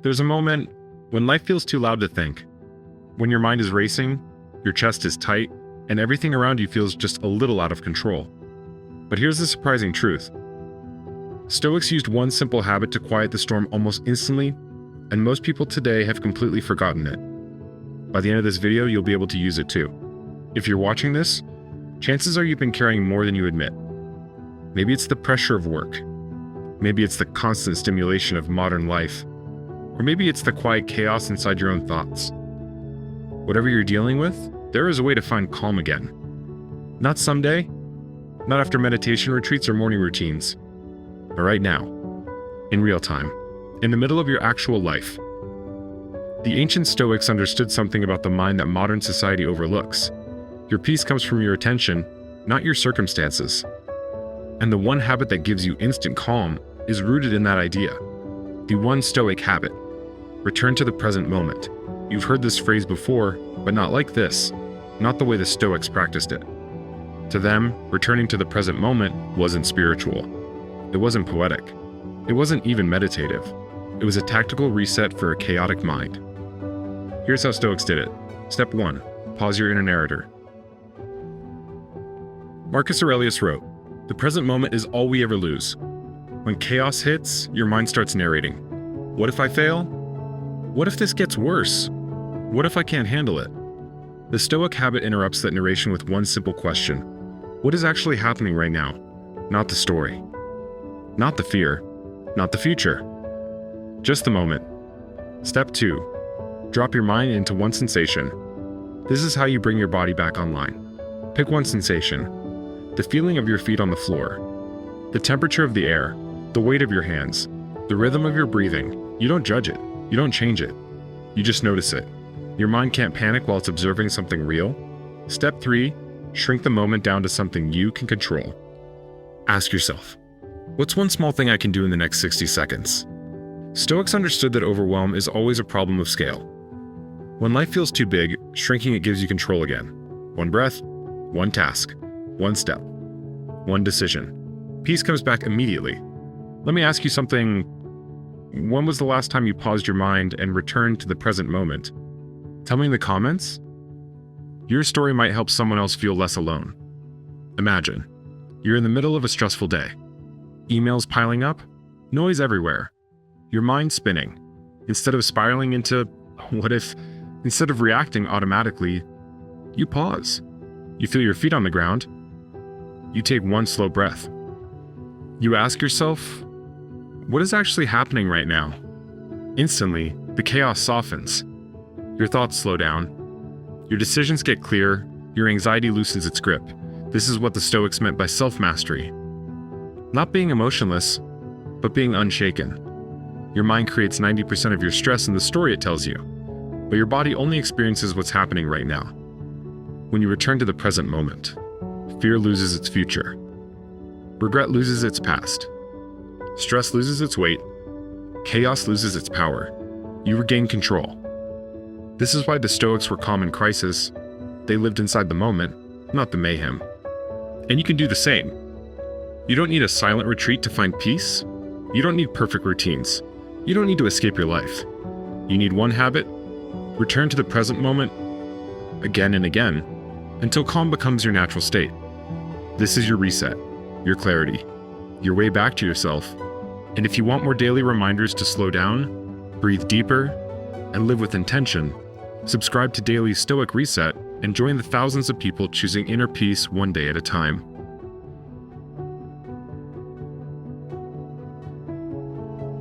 There's a moment when life feels too loud to think, when your mind is racing, your chest is tight, and everything around you feels just a little out of control. But here's the surprising truth. Stoics used one simple habit to quiet the storm almost instantly, and most people today have completely forgotten it. By the end of this video, you'll be able to use it too. If you're watching this, chances are you've been carrying more than you admit. Maybe it's the pressure of work. Maybe it's the constant stimulation of modern life. Or maybe it's the quiet chaos inside your own thoughts. Whatever you're dealing with, there is a way to find calm again. Not someday, not after meditation retreats or morning routines, but right now, in real time, in the middle of your actual life. The ancient Stoics understood something about the mind that modern society overlooks. Your peace comes from your attention, not your circumstances. And the one habit that gives you instant calm is rooted in that idea. The one Stoic habit. Return to the present moment. You've heard this phrase before, but not like this. Not the way the Stoics practiced it. To them, returning to the present moment wasn't spiritual. It wasn't poetic. It wasn't even meditative. It was a tactical reset for a chaotic mind. Here's how Stoics did it. Step 1. Pause your inner narrator. Marcus Aurelius wrote, "The present moment is all we ever lose. When chaos hits, your mind starts narrating. What if I fail? What if this gets worse? What if I can't handle it?" The Stoic habit interrupts that narration with one simple question. What is actually happening right now? Not the story. Not the fear. Not the future. Just the moment. Step 2. Drop your mind into one sensation. This is how you bring your body back online. Pick one sensation. The feeling of your feet on the floor. The temperature of the air. The weight of your hands. The rhythm of your breathing. You don't judge it. You don't change it. You just notice it. Your mind can't panic while it's observing something real. Step 3. Shrink the moment down to something you can control. Ask yourself, what's one small thing I can do in the next 60 seconds? Stoics understood that overwhelm is always a problem of scale. When life feels too big, shrinking it gives you control again. One breath, one task, one step, one decision. Peace comes back immediately. Let me ask you something. When was the last time you paused your mind and returned to the present moment? Tell me in the comments. Your story might help someone else feel less alone. Imagine, you're in the middle of a stressful day. Emails piling up, noise everywhere, your mind spinning. Instead of spiraling into, what if, instead of reacting automatically, you pause. You feel your feet on the ground. You take one slow breath. You ask yourself, what is actually happening right now? Instantly, the chaos softens. Your thoughts slow down. Your decisions get clear. Your anxiety loosens its grip. This is what the Stoics meant by self-mastery. Not being emotionless, but being unshaken. Your mind creates 90% of your stress in the story it tells you, but your body only experiences what's happening right now. When you return to the present moment, fear loses its future. Regret loses its past. Stress loses its weight. Chaos loses its power. You regain control. This is why the Stoics were calm in crisis. They lived inside the moment, not the mayhem. And you can do the same. You don't need a silent retreat to find peace. You don't need perfect routines. You don't need to escape your life. You need one habit. Return to the present moment again and again until calm becomes your natural state. This is your reset, your clarity, your way back to yourself. And if you want more daily reminders to slow down, breathe deeper, and live with intention, subscribe to Daily Stoic Reset and join the thousands of people choosing inner peace one day at a time.